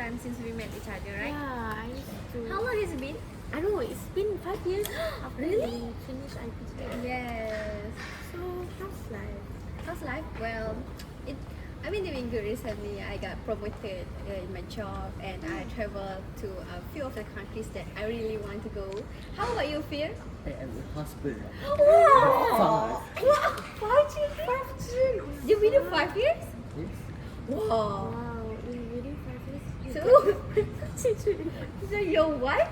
time since we met each other, right? Yeah, I used to. How long has it been? I don't know, it's been 5 years after Really? we finished IPG. Yes. So, how's life? How's life? Well, I've been doing good recently. I got promoted in my job, and I traveled to a few of the countries that I really want to go. How about you, Fir? I am a husband. Wow! Wow! 5 children? 5 children! You've been here 5 years? Yes. Wow! Wow, in within 5 years. you So, got 6 children. so your wife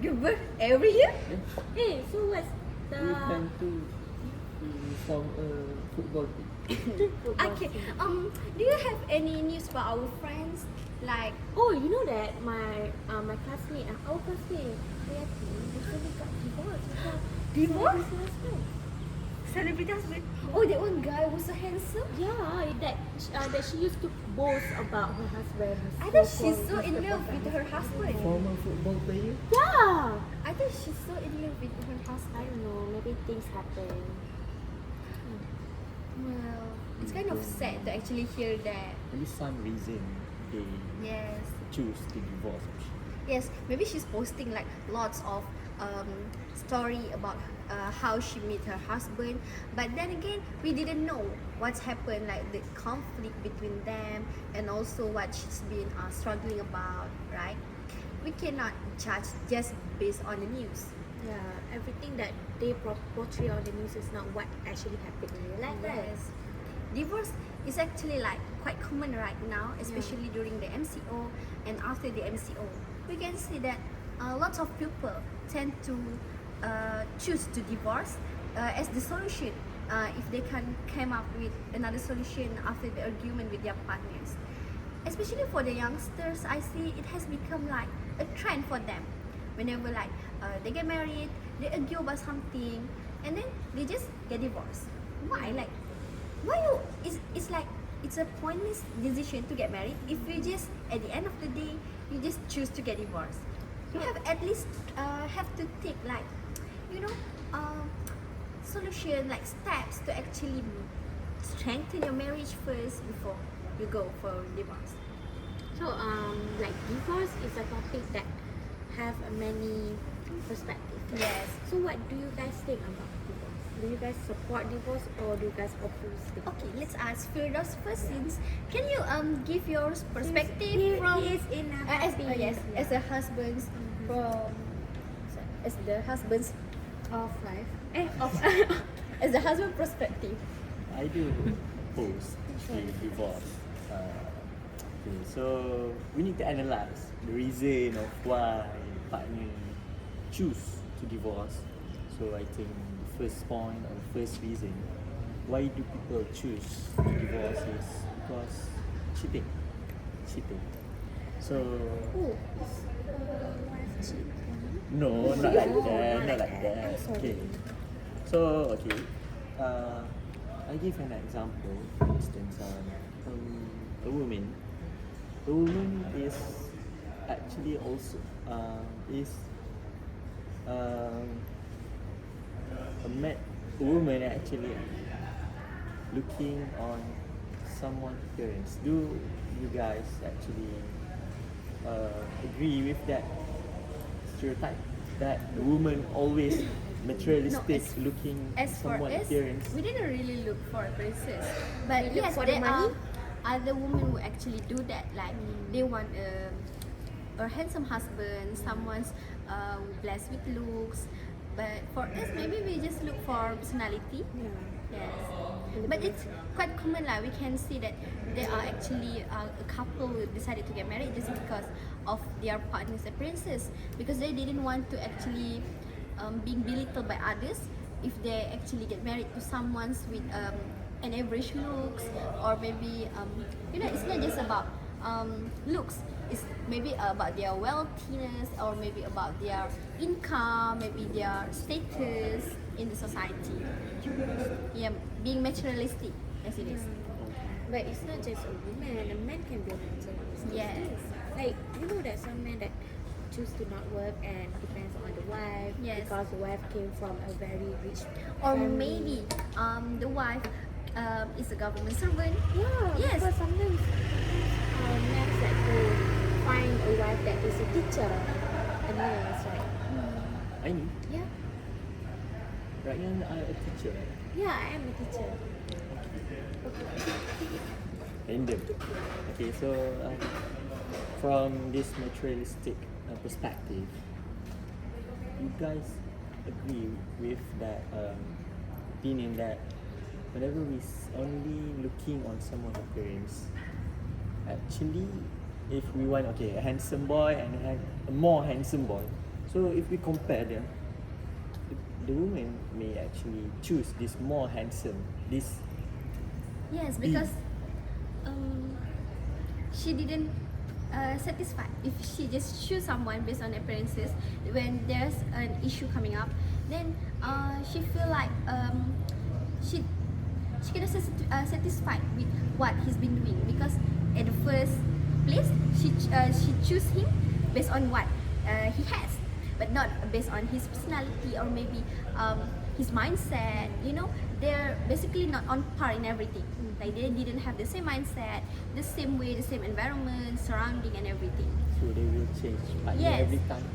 give birth every year? Yes. Hey, so what's the. We plan to form a football team. Okay. Do you have any news about our friends? Like, Oh, you know that my classmate, our classmate, Hayati, recently got divorced. Divorced? Her husband. celebrity husband? Oh, that one guy was so handsome. Yeah, that she used to boast about her husband. I thought she's so in love with her husband. Former football player. Yeah. I thought she's so in love with her I husband. don't know. Maybe things happen. Well, it's kind of sad to actually hear that. Maybe some reason they Yes. choose to divorce. Yes, maybe she's posting like lots of story about how she met her husband, but then again we didn't know what's happened, like the conflict between them, and also what she's been struggling about, right? We cannot judge just based on the news. Yeah, everything that they portray on the news is not what actually happened in real life. right? Yes. Divorce is actually like quite common right now, especially during the MCO and after the MCO. We can see that lots of people tend to choose to divorce as the solution if they can come up with another solution after the argument with their partners. Especially for the youngsters, I see it has become like a trend for them. Whenever like they get married, they argue about something, and then they just get divorced. Why? Like, why you? It's like it's a pointless decision to get married if you just at the end of the day you just choose to get divorced. You have at least have to take like, you know, solution, like steps to actually strengthen your marriage first before you go for divorce. So like divorce is a topic that have many perspectives. Yes. So what do you guys think about divorce? Do you guys support divorce or do you guys oppose divorce? Okay, let's ask Firdaus first. Since can you give your perspective He from is in a as happy, yes, yeah. as a husband's from as the husband's of life. of as the husband perspective. I do oppose to divorce. Okay, so we need to analyze the reason of why partner choose to divorce. So I think the first point or the first reason why do people choose to divorce is because cheating. So Who is wife cheat? no, not like that, not like that. I'm sorry. Okay. So okay, I give an example. For instance, a woman is actually also is a woman actually looking on someone's appearance. Do you guys actually agree with that stereotype that the woman always materialistic looking As for someone's us, appearance? we didn't really look for a princess, but We look yes, for the there are money. other women who actually do that. Like they want a handsome husband, someone's blessed with looks. But for us, maybe we just look for personality. Yeah. Yes, but it's quite common. Like we can see that there are actually a couple who decided to get married just because of their partner's appearances, because they didn't want to actually being belittled by others if they actually get married to someone with an average looks, or maybe it's not just about looks. It's maybe about their wealthiness, or maybe about their income, maybe their status in the society. Yeah, being materialistic as it is. But it's not just a woman, a man can be a materialist. Yes. Like, you know that some men that choose to not work and depends on the wife Yes. because the wife came from a very rich Or family. maybe the wife is a government servant. Yeah, Yes. because sometimes men like to find a wife that is a teacher, a nurse, right? I mean, Yeah, right now I'm a teacher. yeah, I am a teacher. Random. Okay, so from this materialistic perspective, you guys agree with that opinion that whenever we only looking on someone's appearance, actually, if we want a handsome boy and a more handsome boy, so if we compare them, the woman may actually choose this more handsome, this Yes, because she didn't satisfied. If she just choose someone based on appearances, when there's an issue coming up, then she feel like she cannot satisfied with what he's been doing, because at the first place she choose him based on what he has, but not based on his personality or maybe his mindset. You know, they're basically not on par in everything. Like they didn't have the same mindset, the same way, the same environment, surrounding and everything. so they will change partner Yes. every time.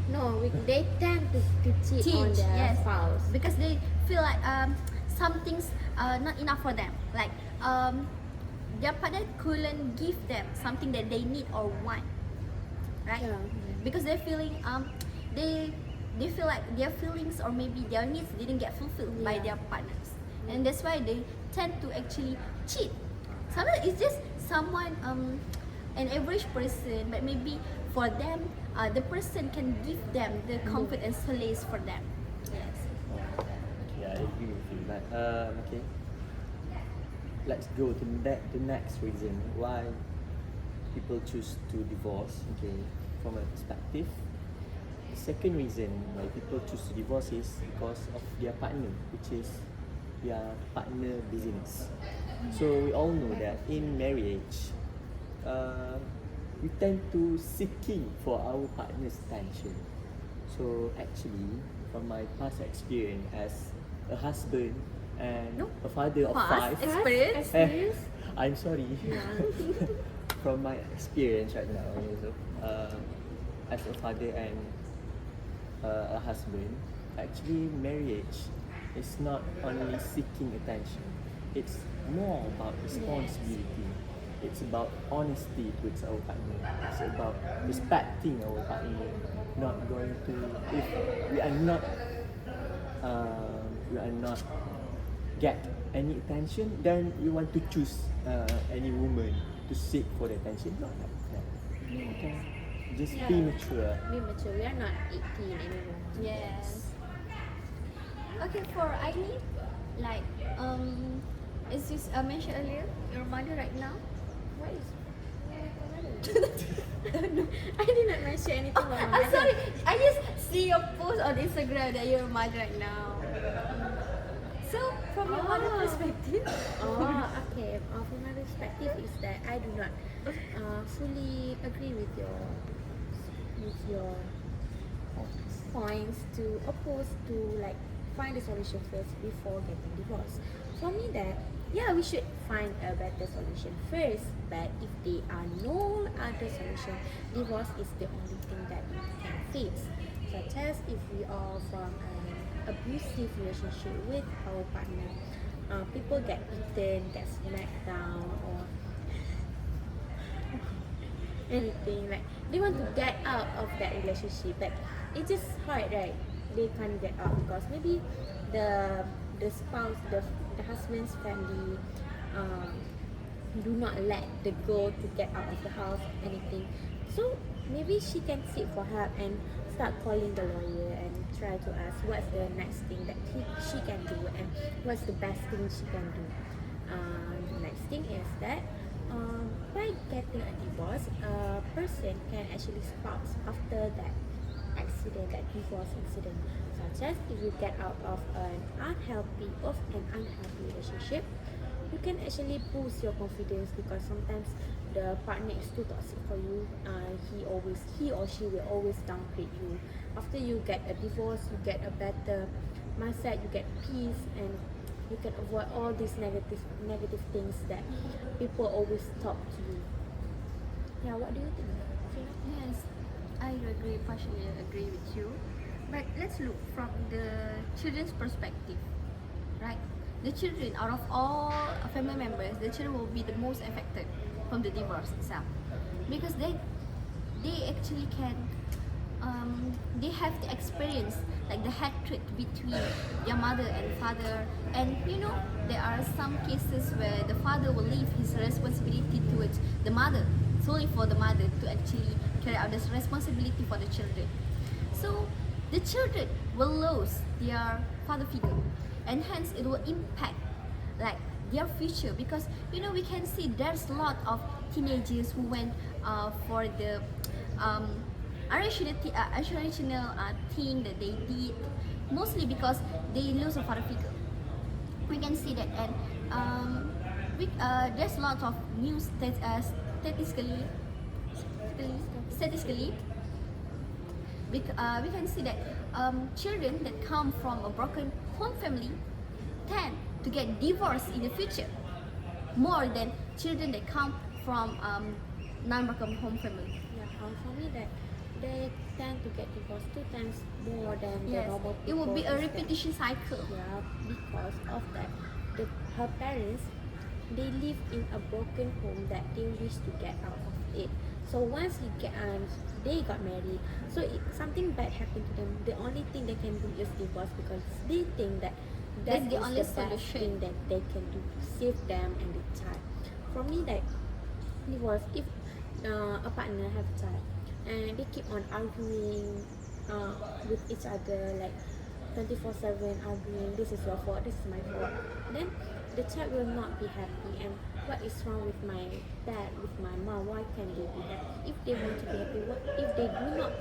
No, they tend to cheat on their yes, spouse. because they feel like some things not enough for them. Like their partner couldn't give them something that they need or want, right? Yeah. Because they're feeling they feel like their feelings or maybe their needs didn't get fulfilled by Yeah. their partners, and that's why they tend to actually cheat. Sometimes it's just someone an average person, but maybe for them the person can give them the comfort and solace for them. Yes. Okay, I agree with you. But okay, let's go to the next reason why people choose to divorce. Okay, from a perspective, the second reason why people choose to divorce is because of their partner, which is their partner business. So we all know that in marriage, we tend to seeking for our partner's attention. So actually, from my past experience as a husband and No. a father of Past 5, experience? I'm sorry. From my experience right now, so, as a father and a husband, actually marriage is not only seeking attention. It's more about responsibility. It's about honesty towards our partner. It's about respecting our partner. Not going to, if we are not get any attention, then we want to choose any woman to seek for the attention. Not like that. Okay. Just be mature. Be mature. We are not 18 anymore. Yes. Okay, for Aini, like as you mentioned earlier, your mother right now. What is? I did not mention anything about my I'm mother. sorry, I just see your post on Instagram that you're a mother right now. So from your mother perspective, Oh, okay. From my perspective is that I do not fully agree with your points to oppose to like find a solution first before getting divorced. For me, that yeah, we should find a better solution first. But if there are no other solution, divorce is the only thing that we can fix. Such as if we are from an abusive relationship with our partner, people get beaten, get smacked down, or anything like they want to get out of that relationship, but it's just hard, right? They can't get out because maybe the spouse, the husband's family do not let the girl to get out of the house, anything. So maybe she can seek for help and start calling the lawyer and try to ask what's the next thing that she can do and what's the best thing she can do. The next thing is that by getting a divorce, a person can actually spouse after that accident, that divorce incident, such as if you get out of an unhealthy relationship, you can actually boost your confidence because sometimes the partner is too toxic for you. He or she will always downgrade you. After you get a divorce, you get a better mindset, you get peace, and you can avoid all these negative things that people always talk to you. Yeah, what do you think? Yes, I agree, partially agree with you. But let's look from the children's perspective, right? The children, out of all family members, the children will be the most affected from the divorce itself, because they actually can they have the experience like the hatred between their mother and father, and you know there are some cases where the father will leave his responsibility towards the mother, solely for the mother to actually carry out this responsibility for the children. So the children will lose their father figure, and hence it will impact like their future, because you know we can see there's a lot of teenagers who went for the um, irrational thing that they did, mostly because they lose a father figure. We can see that, and there's a lot of news that statistically we can see that children that come from a broken home family tend to get divorced in the future more than children that come from non-broken home family. Yeah, for me that they tend to get divorced 2 times more than the Yes, normal it will people. be a Is that- repetition cycle. Yeah, because of that, her parents, they live in a broken home that they wish to get out of it. So once they got married, so something bad happened to them. The only thing they can do is divorce, because they think that That's that the is only the best solution. thing that they can do to save them and the child. For me, that divorce, if a partner have a child and they keep on arguing with each other, like 24/7 arguing, this is your fault, this is my fault, then the child will not be happy. And what is wrong with my dad, with my mom? Why can't they be happy? If they want to be happy, what if they do not,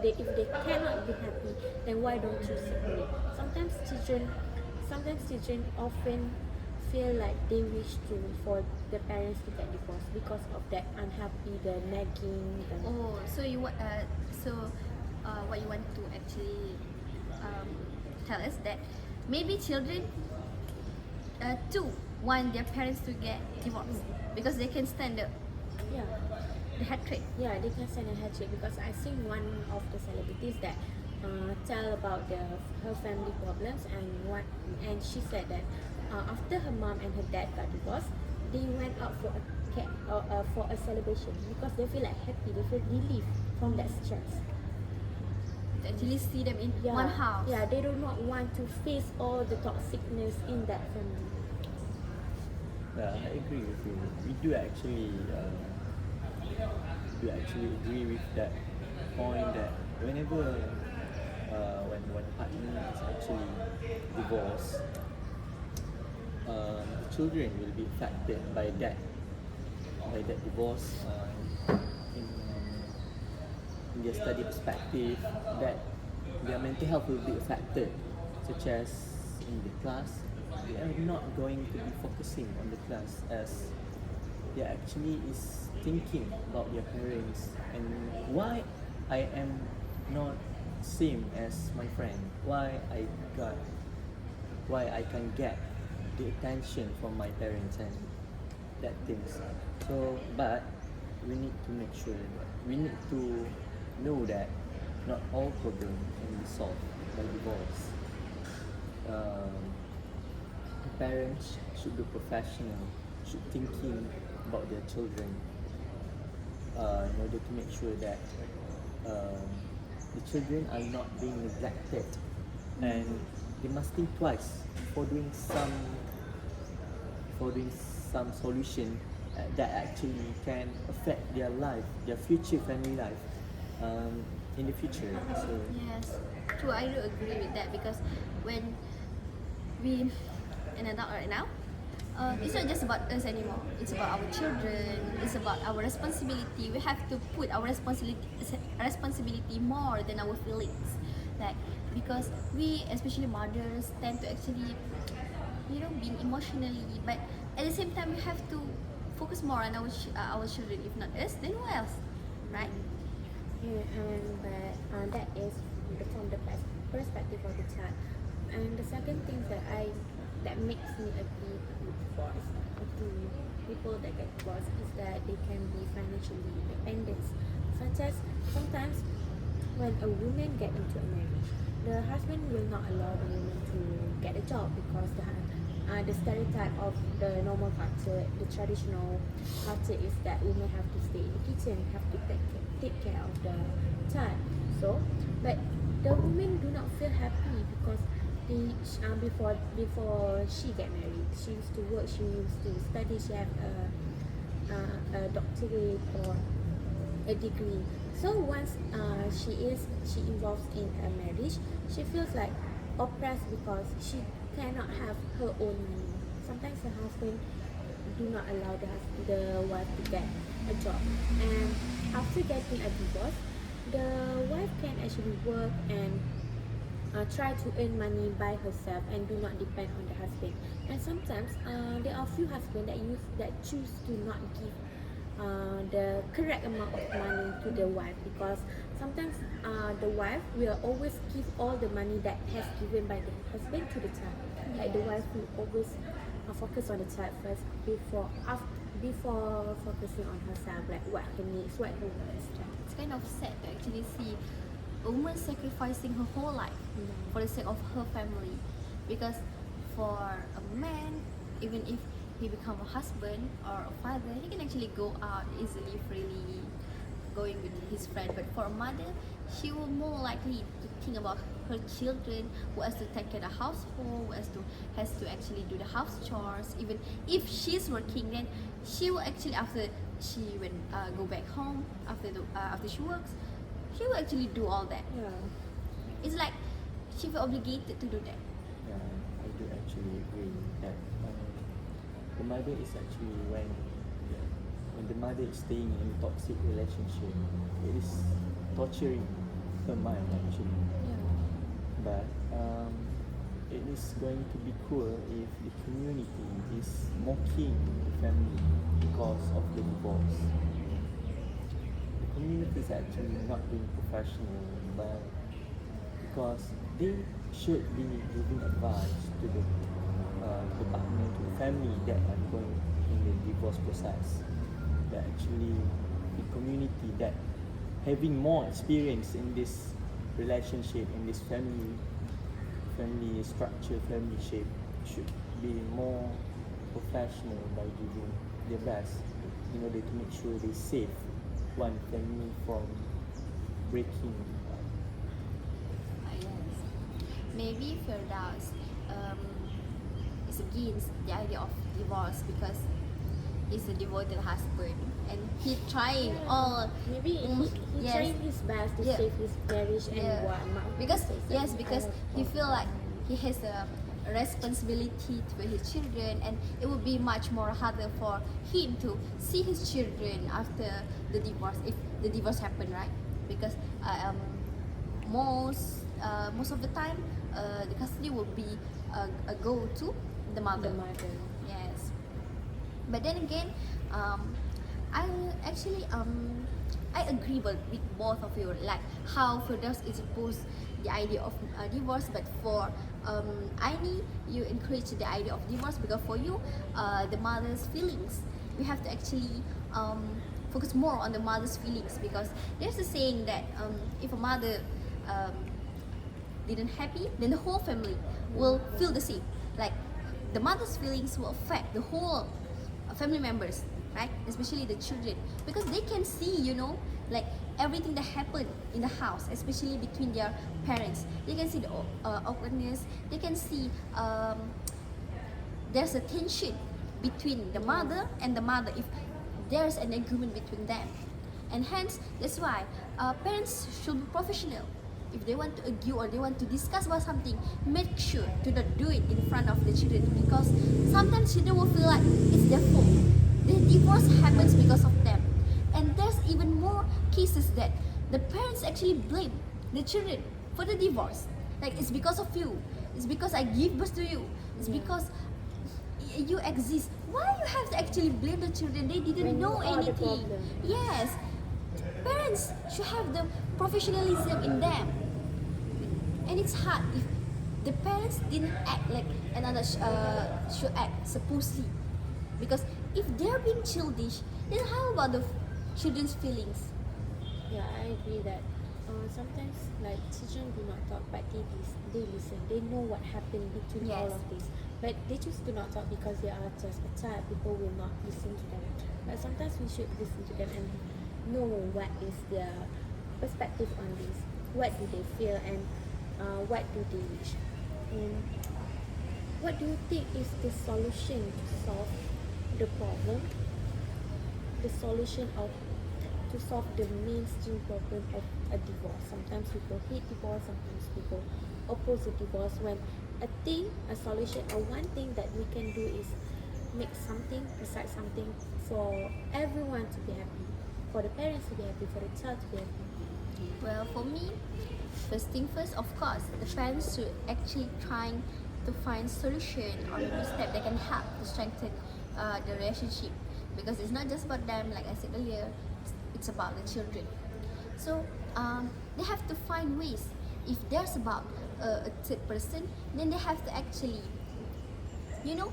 if they cannot be happy, then why don't you separate? Sometimes children often feel like they wish to for the parents to get divorced because of that unhappy, the nagging, the Oh, so what you want to actually tell us that maybe children too want their parents to get divorced because they can stand yeah. the hatred. Yeah, they can send a hatchet, because I seen one of the celebrities that tell about her family problems, and she said that after her mom and her dad got divorced, they went out for a celebration because they feel like happy, they feel relief from that stress. To actually see them in Yeah, one house. yeah, they do not want to face all the toxicness in that family. Yeah, I agree with you. We do actually agree with that point that whenever when a partner is actually divorced, children will be affected by that divorce. In their study perspective, that their mental health will be affected, such as in the class, they are not going to be focusing on the class, as they actually is thinking about their parents and why I am not same as my friend, why I can get the attention from my parents and that things. So, but we need to make sure that we need to know that not all problems can be solved by divorce. The parents should be professional, should thinking about their children in order to make sure that the children are not being neglected, and they must think twice before doing some solution that actually can affect their life, their future family life in the future. So Yes, true. I do agree with that, because when we an adult right now, it's not just about us anymore. It's about our children. It's about our responsibility. We have to put our responsibility more than our feelings, like because we, especially mothers, tend to actually, you know, being emotionally. But at the same time, we have to focus more on our children. If not us, then who else, right? But that is from the perspective of the child. And the second thing that makes me agree with divorce, to people that get divorced, is that they can be financially independent sometimes when a woman get into a marriage, the husband will not allow the woman to get a job because the stereotype of the normal culture, the traditional culture is that women have to stay in the kitchen, have to take care of the child. So, but the women do not feel happy because before she get married, she used to work, she used to study, she have a doctorate or a degree. So once she involves in a marriage, she feels like oppressed because she cannot have her own money. Sometimes the husband do not allow the wife to get a job, and after getting a divorce, the wife can actually work and try to earn money by herself and do not depend on the husband. And sometimes there are few husbands that choose to not give the correct amount of money to the wife, because sometimes the wife will always give all the money that has given by the husband to the child. Like the wife will always focus on the child first before focusing on herself, like what her needs, what her wants. It's kind of sad to actually see a woman sacrificing her whole life for the sake of her family. Because for a man, even if he become a husband or a father, he can actually go out easily, freely, going with his friend. But for a mother, she will more likely to think about her children, who has to take care of the household, who has to actually do the house chores. Even if she's working, then she will actually, after she go back home after she works, she will actually do all that. Yeah. It's like she feel obligated to do that. Yeah, I do actually agree that the mother is actually when the mother is staying in a toxic relationship, it is torturing her mind actually. Yeah. But it is going to be cruel if the community is mocking the family because of the divorce. The community is actually not being professional, but because they should be giving advice to the partner, to the family that are going in the divorce process. That actually the community that having more experience in this relationship, in this family structure, family shape, should be more professional by giving their best in order to make sure they save one family from breaking. Yes. Maybe Firdaus is against the idea of divorce because he's a devoted husband and he trying all. Maybe he yes. trying his best to Yeah. save his marriage and Yeah. whatnot. Because he feel like he has a responsibility to his children, and it would be much more harder for him to see his children after the divorce, if the divorce happen, right? Because most of the time the custody will be go to the mother. The mother. Yes. But then again, I actually I agree with both of you, like how Firdaus is opposed the idea of divorce, but for Aini, you encourage the idea of divorce because for you, the mother's feelings, you have to actually focus more on the mother's feelings, because there's a saying that if a mother didn't happy, then the whole family will feel the same. Like the mother's feelings will affect the whole family members, right? Especially the children, because they can see, like everything that happened in the house, especially between their parents. They can see the awkwardness. They can see there's a tension between the mother and the mother if there's an agreement between them, and hence that's why parents should be professional. If they want to argue or they want to discuss about something, make sure to not do it in front of the children, because sometimes children will feel like it's their fault. The divorce happens because of them. And there's even more cases that the parents actually blame the children for the divorce. Like, it's because of you. It's because I give birth to you. It's because you exist. Why you have to actually blame the children? They didn't When know you are the anything. problem. Yes. Parents should have the professionalism in them. And it's hard if the parents didn't act like another should act supposedly. Because if they're being childish, then how about the children's feelings? Yeah, I agree that sometimes like children do not talk, but they listen. They know what happened between all Yes. of this, but they choose to not talk because they are just a child. People will not listen to them. But sometimes we should listen to them and know what is their perspective on this. What do they feel and what do they wish? And what do you think is the solution to solve the problem? The solution of to solve the mainstream problem of a divorce. Sometimes people hate divorce, sometimes people oppose the divorce. When a solution, or one thing that we can do is make something, decide something for everyone to be happy, for the parents to be happy, for the child to be happy. Well, for me, first thing first, of course, the parents should actually trying to find solution or maybe step that can help to strengthen the relationship, because it's not just about them. Like I said earlier, it's about the children. So they have to find ways. If there's about a third person, then they have to actually, you know,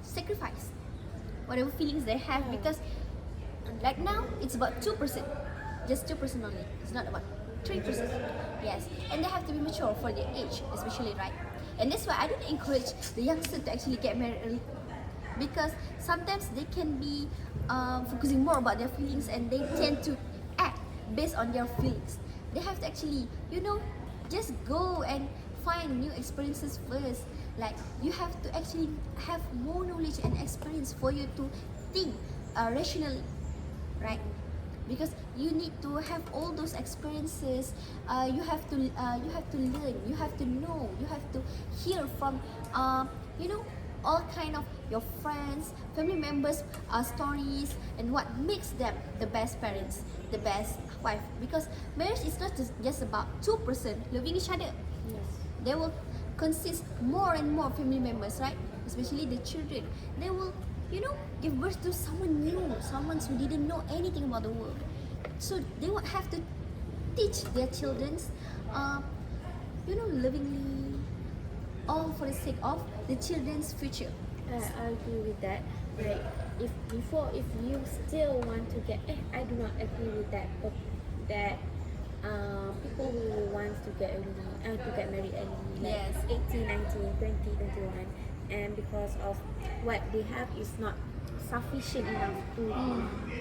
sacrifice whatever feelings they have, Yeah. because right now it's about 2%, just 2% only. It's not about 3%. Yes, and they have to be mature for their age, especially, right? And that's why I don't encourage the youngster to actually get married early, because sometimes they can be focusing more about their feelings and they tend to act based on their feelings. They have to actually, you know, just go and find new experiences first. Like, you have to actually have more knowledge and experience for you to think rationally, right? Because you need to have all those experiences. You have to learn, you have to know, you have to hear from you know, all kind of your friends, family members stories, and what makes them the best parents, the best wife. Because marriage is not just about two person loving each other. Yes. They will consist more and more family members, right? Especially the children. They will, you know, give birth to someone new, someone who didn't know anything about the world. So they will have to teach their children's, you know, lovingly, all for the sake of the children's future. I agree with that. Like, if you still want to get, I do not agree with that. But that people who want to get early, to get married early, like Yes. 18, 19, 20, 21, and because of what they have is not sufficient enough to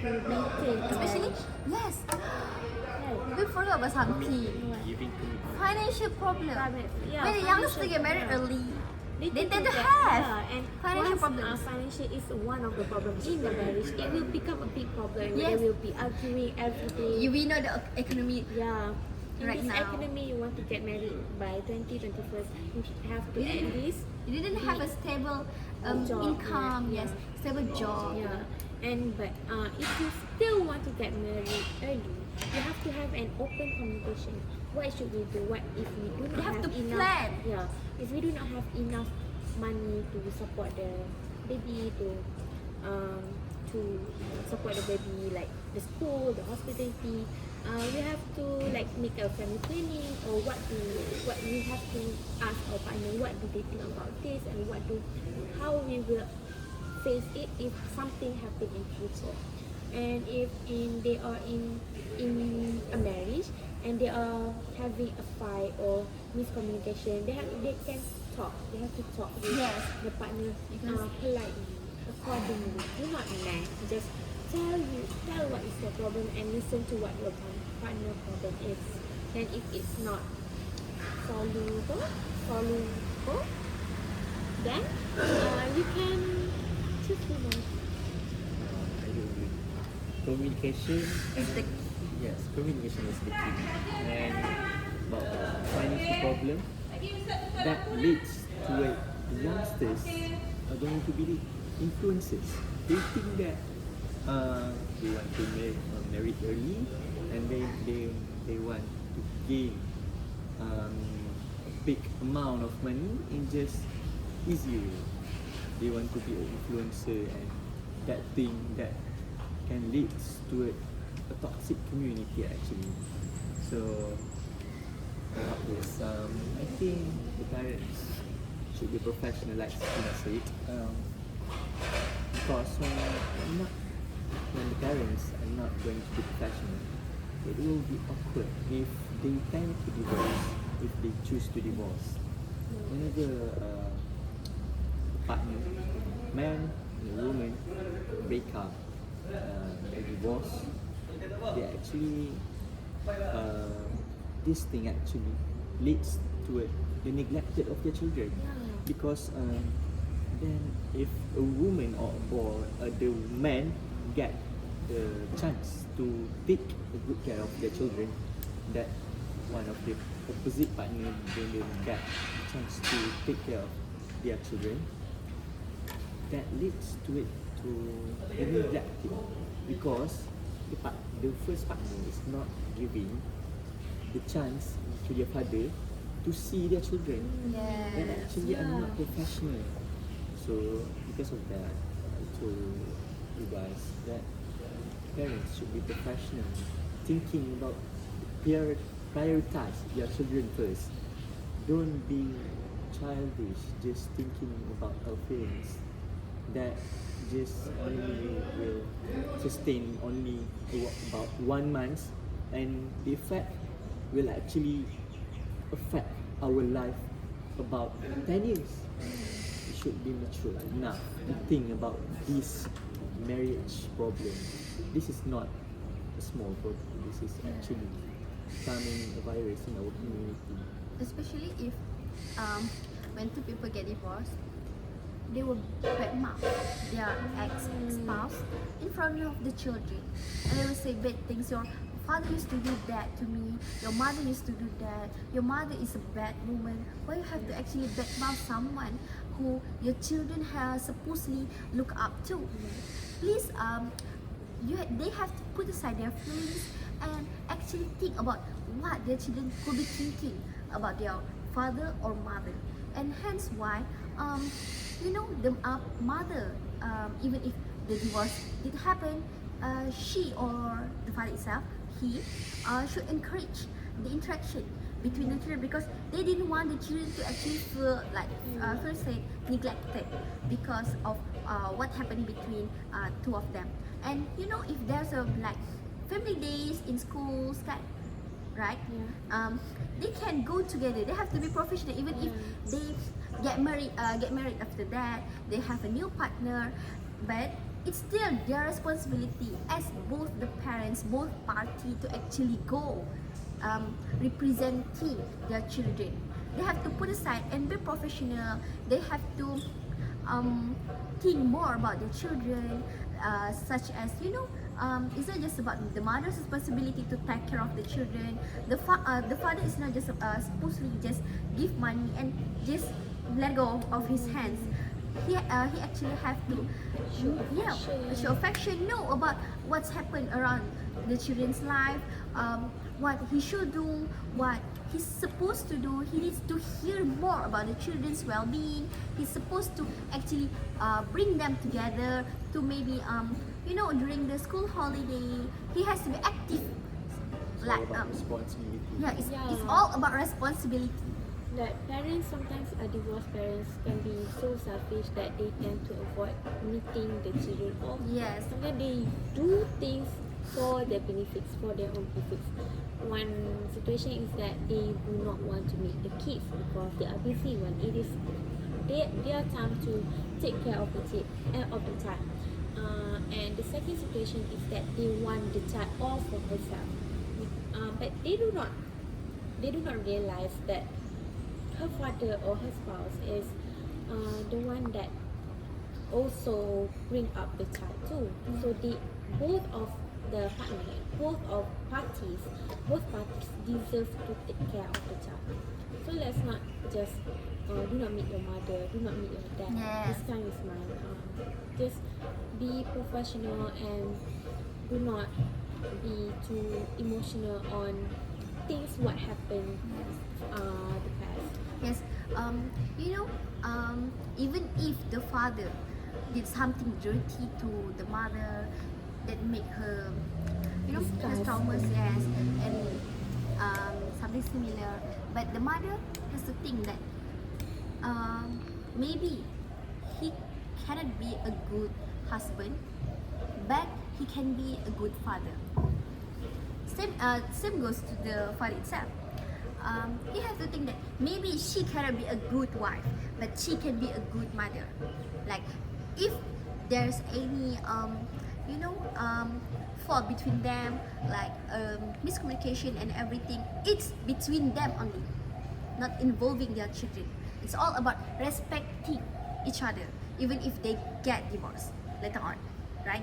maintain, Especially, yes, right. we forgot about something. Giving commitment. Financial problem. Yeah, When the youngster financial get married problem. early, they think tend to that- have yeah, and financial once, problems. Financial is one of the problems in the marriage. It will become a big problem. Yes. They will be arguing every day. We know the economy. Yeah. In Right this now. economy, you want to get married by 21st, you have to at least You didn't have a stable Job, income, yeah. yes, stable job. yeah. And but if you still want to get married early, you have to have an open communication. What should we do? What if we do not You have to enough? plan. Yeah. If we do not have enough money to support the baby, to support the baby, like the school, the hospitality, we have to like make a family planning, or what we have to ask our partner, what do they think about this, and how we will face it if something happen in future. And if they are in a marriage and they are having a fight or miscommunication, they can talk. They have to talk with Yes. the partner Because- politely, accordingly. Do not nag. Just tell what is the problem and listen to what your partner problem is. And if it's not soluble, then you can choose divorce. I do agree. Communication. It's the Yes, communication is the key. And about financial problem, that leads to a youngsters are going to be influences. They think that they want to marry early, and they want to gain a big amount of money in just easy way. They want to be an influencer, and that thing that can lead to a toxic community actually. So about this, I think the parents should be professionalized in it, because not when the parents are not going to be professional, it will be awkward if they tend to divorce, if they choose to divorce. Whenever partner, man and a woman break up, they divorce, they actually this thing actually leads to the neglected of their children, because then if a woman or a boy, the man get the chance to take a good care of their children, that one of the opposite partner didn't get a chance to take care of their children, that leads to it to the neglecting, because the first partner is not giving the chance to their father to see their children, and actually are not professional. So because of that, I told you guys that parents should be professional, thinking about prioritize their children first. Don't be childish, just thinking about our feelings that just only will sustain only about 1 month, and the effect will actually affect our life about 10 years. We should be mature enough to think about this marriage problem. This is not a small problem. This is actually becoming a virus in our community. Especially if when two people get divorced, they will badmouth their ex-spouse in front of the children, and they will say bad things. Your father used to do that to me. Your mother used to do that. Your mother is a bad woman. Why you have to actually badmouth someone who your children have supposedly look up to? Please, they have to put aside their feelings and actually think about what their children could be thinking about their father or mother. And hence why, the mother, even if the divorce did happen, she or the father itself, he should encourage the interaction between the children, because they didn't want the children to actually feel like first say neglected because of what happened between two of them. And if there's a family days in schools, right? They can go together. They have to be professional, even if they get married after that, they have a new partner, but it's still their responsibility as both the parents, both parties, to actually go representing their children. They have to put aside and be professional. They have to think more about their children, such as it's not just about the mother's responsibility to take care of the children. The father is not just supposedly just give money and just let go of his hands. He actually have to show affection, know about what's happened around the children's life, what he should do, what he's supposed to do. He needs to hear more about the children's well-being. He's supposed to actually bring them together to maybe during the school holiday. He has to be active. Responsibility. It's all about responsibility. Like parents, sometimes divorced parents can be so selfish that they tend to avoid meeting the children off. Yes. Sometimes they do things for their benefits, for their own profits. One situation is that they do not want to meet the kids because they are busy when it is their time to take care of the child. And the second situation is that they want the child all for herself, but they do not realize that her father or her spouse is the one that also bring up the child too. So both of the partner, both parties deserve to take care of the child. So let's not just do not meet your mother, do not meet your dad. Yes. This time is mine. Just be professional and do not be too emotional on things what happened the past. Yes, even if the father did something dirty to the mother that make her, has traumas, yes, and something similar, but the mother has to think that maybe he cannot be a good husband, but he can be a good father. Same goes to the father itself. You have to think that maybe she cannot be a good wife, but she can be a good mother. Like if there's any fault between them, like miscommunication and everything, it's between them only, not involving their children. It's all about respecting each other, even if they get divorced later on, right?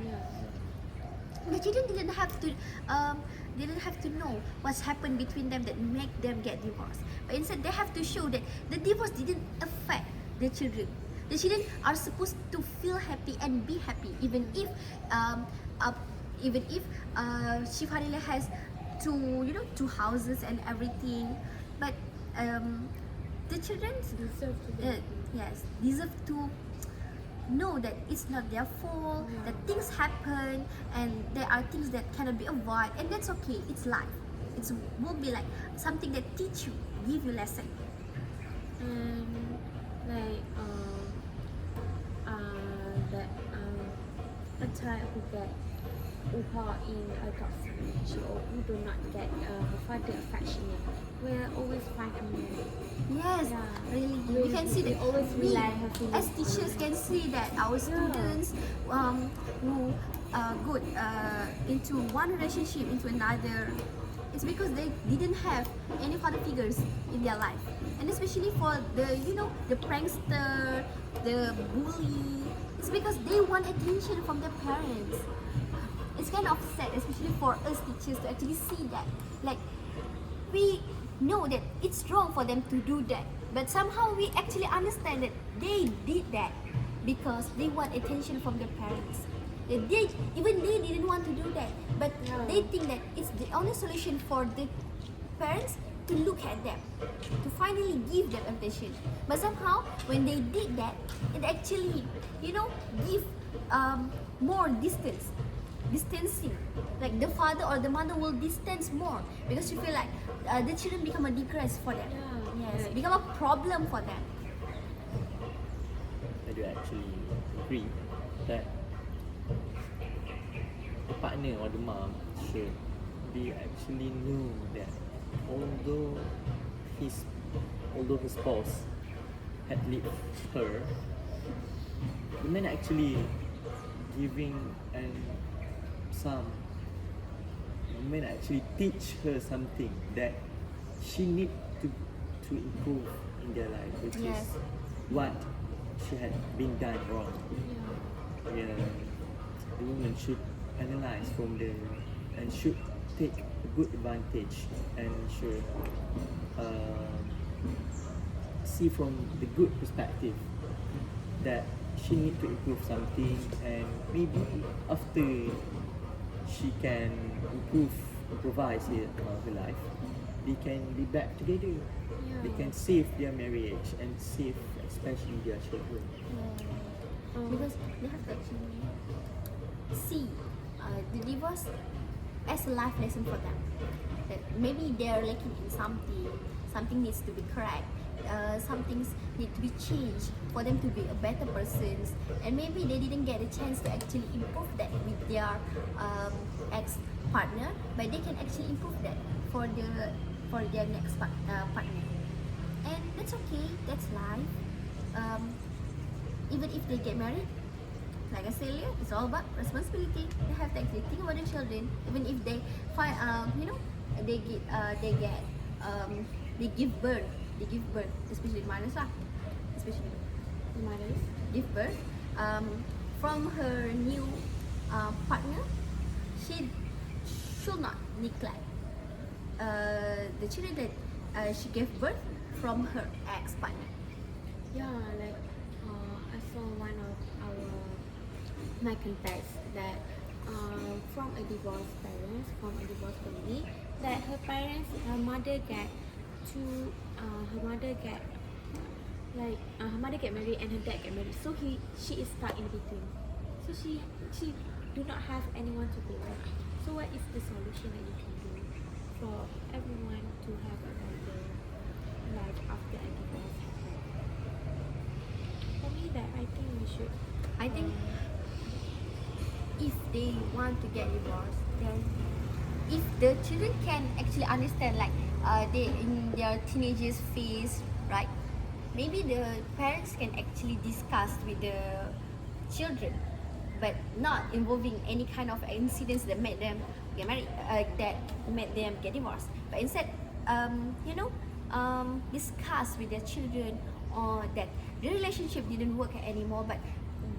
The children didn't have to know what's happened between them that make them get divorced. But instead, they have to show that the divorce didn't affect the children. The children are supposed to feel happy and be happy, even if Shifadila has two houses and everything. But the children deserve to know that it's not their fault, that things happen and there are things that cannot be avoided, and that's okay. It's life. It will be like something that teach you, give you lesson. Like that a child who get caught in a toxic relationship or who do not get her father affectionate will always find a man. Yes, Yeah. really. We can see that always we, rely her feelings as teachers, on can see that our students who go into one relationship into another, it's because they didn't have any father figures in their life, and especially for the prankster, the bully. It's because they want attention from their parents. It's kind of sad, especially for us teachers, to actually see that. Like, we know that it's wrong for them to do that, but somehow we actually understand that they did that because they want attention from their parents. They didn't want to do that, but they think that it's the only solution for the parents to look at them, to finally give them attention. But somehow, when they did that, it actually, give more distancing. Like the father or the mother will distance more because you feel like the children become a disgrace for them. Yes, become a problem for them. I do actually agree that the partner or the mom should be actually know that although her spouse had left her, the man actually giving the man actually teach her something that she need to improve in their life, which Yes. is what she had been done wrong. Yeah, the woman should analyze from the and should take good advantage and should see from the good perspective that she need to improve something, and maybe after she can improvise her life, they can be back together. They can save their marriage and save especially their children. Because they have to actually see the divorce as a life lesson for them. That maybe they are lacking in something needs to be correct, some things need to be changed for them to be a better persons, and maybe they didn't get a chance to actually improve that with their ex-partner, but they can actually improve that for their next partner. And that's okay, that's life. Even if they get married, like I said earlier, it's all about responsibility. They have to actually think about their children. Even if they find, they give birth, especially mothers lah, especially Mothers. give birth from her new partner. She should not neglect the children that she gave birth from her ex-partner. Yeah, like I saw one of my contacts that from a divorced parents, from a divorced family, that her mother get married and her dad get married, so she is stuck in between, so she do not have anyone to go with. So what is the solution that you can do for everyone to have a better life after a divorce happens? For me, that I think we should I think if they want to get divorced, then if the children can actually understand, like they in their teenagers phase, right? Maybe the parents can actually discuss with the children, but not involving any kind of incidents that made them get married, that made them get divorced. But instead, you know, discuss with their children, or that the relationship didn't work anymore, but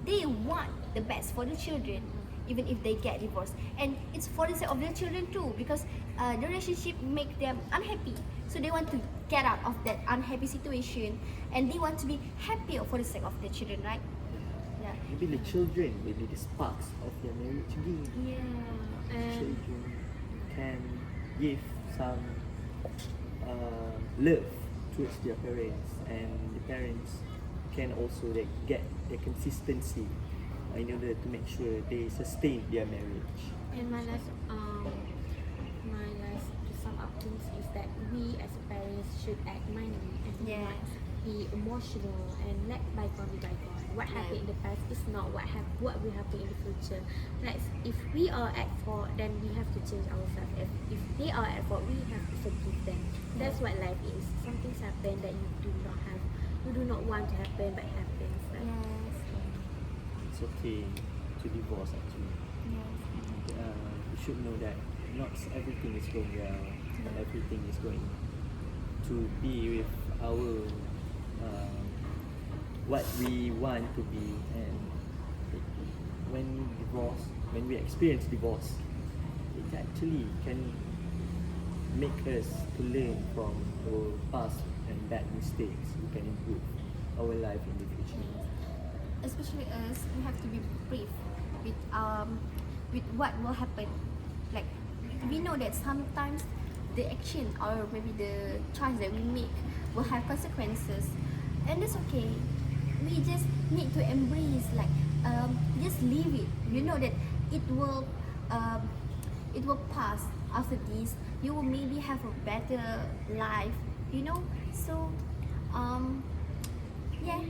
they want the best for the children, even if they get divorced. And it's for the sake of their children too, because the relationship make them unhappy. So they want to get out of that unhappy situation, and they want to be happier for the sake of their children, right? Yeah. Maybe the children will be the sparks of their marriage again. Yeah, and Children can give some love towards their parents, and the parents can also like, get the consistency in order to make sure they sustain their marriage. and my last to sum up things is that we as parents should act mindfully and Yes. not be emotional and let bygone be bygone. What happened in the past is not what will happen in the future. Like if we are at fault, then we have to change ourselves. If they are at fault, we have to forgive them. That's what life is. Some things happen that you do not want to happen, but happens. Like, Yes. It's okay to divorce actually. Yes. You should know that not everything is going well, not everything is going to be with our what we want to be. And when we experience divorce, it actually can make us to learn from our past and bad mistakes. We can improve our life in the future. Especially us, we have to be brave with what will happen. Like we know that sometimes the action or maybe the choice that we make will have consequences, and that's okay. We just need to embrace, like just leave it. You know that it will pass. After this, you will maybe have a better life. You know, so yeah.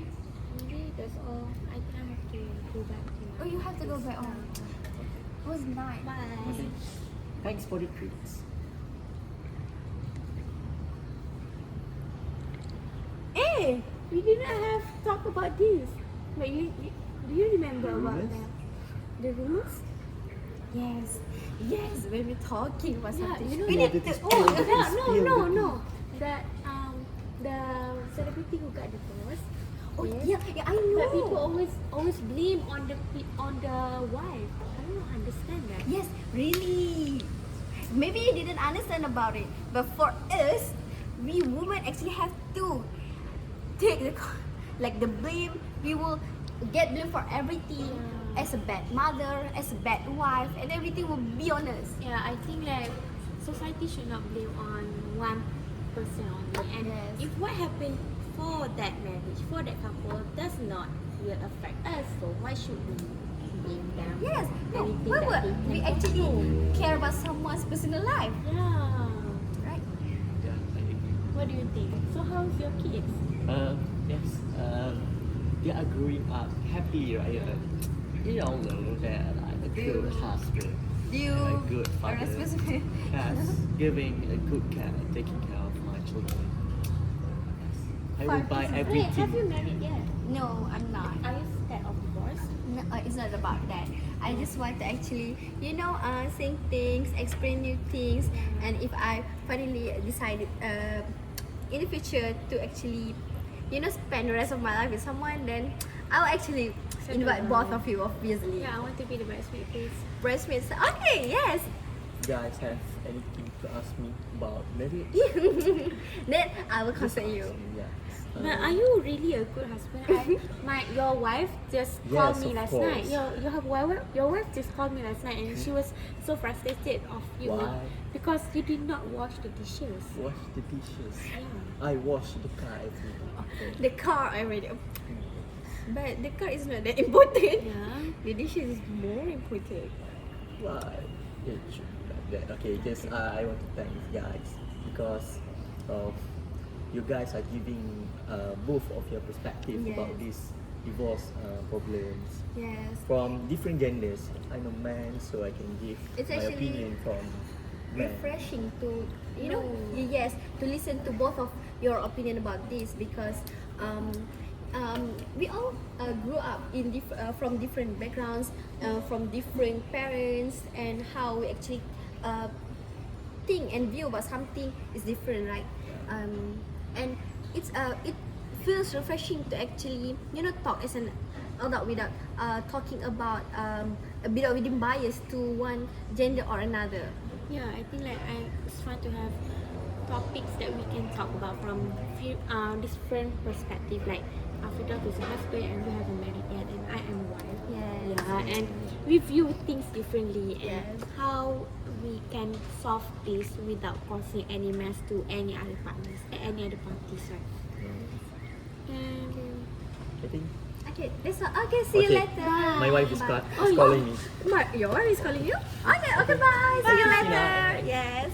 maybe that's all. I think I have to go back to my Oh, you have to go back on. It was nice. Bye. Okay. Thanks for the treats. Hey, we didn't have talk about this. But do you remember about Rumors? that? The rules? Yes, yes. When we're talking about Yeah, something, you know we that- need to. Spill Oh, the tea, no, spill the tea. no. That the celebrity who got divorced. Oh yes. yeah, I know. But people always blame on the wife. I don't understand that. Yes, really. Maybe you didn't understand about it, but for us, we women actually have to take the blame. We will get blamed for everything, Yeah. as a bad mother, as a bad wife, and everything will be on us. Yeah, I think like society should not blame on one person only. And Yes. if what happened for that marriage, for that couple, does not will affect us, so why should we blame them? Yes, no, Anything why that would they can we actually control. care about someone's personal life, Yeah. right? Yeah, I agree. What do you think? So how's your kids? Yes, they are growing up happy, right? You all know that I'm a good husband, You a good are father, responsible. yes, giving a good care, taking care of my children. Yes. I will buy Wait, Wait, have you everything. married yet? No, I'm not. Are you scared of divorce? No, it's not about that. I just want to actually, sing things, explain new things, and if I finally decided in the future to actually, spend the rest of my life with someone, then I'll actually Settle invite down. both of you, obviously. Yeah, I want to be the bridesmaid, please. Bridesmaids. Okay, yes. You guys have anything to ask me about marriage? Then I will consult you. Yes. But are you really a good husband? Your wife just called Yes, me of last course. night. Your wife just called me last night, and she was so frustrated of you Why? because you did not wash the dishes. Wash the dishes. Yeah. I wash the car every day. The car already. But the car is not that important. Yeah. The dishes is more important. Why? It should be like that. Okay, just I want to thank you guys because of you guys are giving both of your perspective Yes. about this divorce problems Yes. from different genders. I'm a man, so I can give It's my actually opinion from man. refreshing to know. yes, to listen to both of your opinion about this, because we all grew up in from different backgrounds, from different parents, and how we actually think and view about something is different, right? And it feels refreshing to actually talk as an adult without talking about without being biased to one gender or another. Yeah, I think like it's fun to have topics that we can talk about from different perspective. Like Afrida is a husband and we haven't married yet, and I am a wife. Yes. Yeah, and we view things differently, and Yes. how we can solve this without causing any mess to any other partners, any other parties, right? And I think Okay, that's all. Okay, see you Okay. later. my wife is, Bye. is calling me. Your wife is calling you? Okay, bye. See you Bye. later. Yes.